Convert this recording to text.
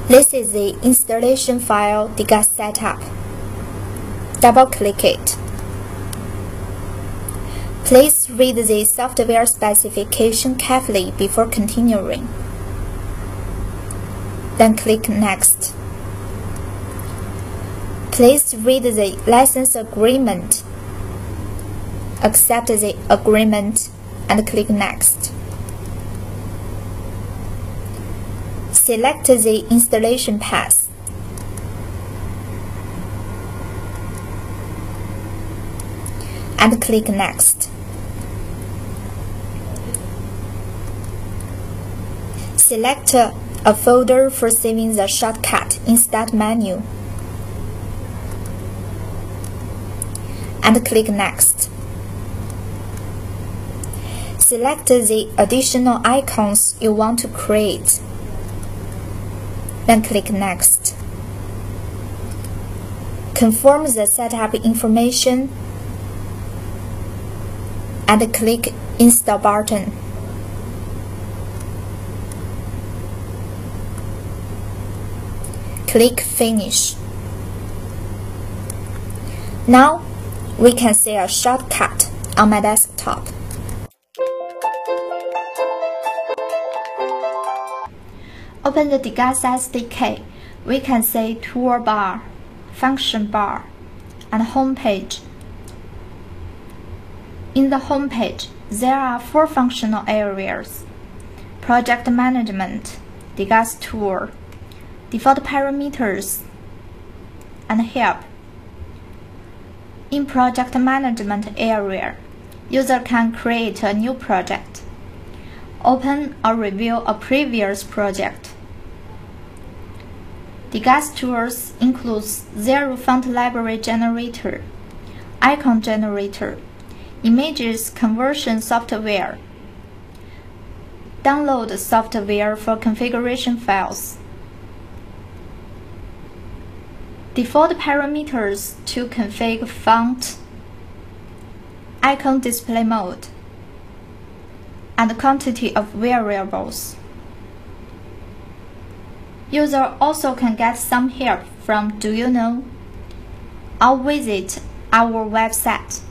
This is the installation file DGUS setup. Double-click it. Please read the software specification carefully before continuing. Then click Next. Please read the license agreement. Accept the agreement and click Next. Select the installation path. And click Next. Select a folder for saving the shortcut in Start menu. And click Next. Select the additional icons you want to create. Then click Next. Confirm the setup information and click Install button. Click Finish. Now we can see a shortcut on my desktop. Open the DGUS SDK. We can see Toolbar, Function Bar, and Home page. In the Home page, there are 4 functional areas: Project Management, DGUS Tool, Default Parameters, and Help. In Project Management area, user can create a new project, open or review a previous project. DGUS tools includes Zero Font Library Generator, Icon Generator, Images Conversion Software, Download software for configuration files, Default parameters to configure font, icon display mode, and quantity of variables. User also can get some help from Do You Know? Or visit our website.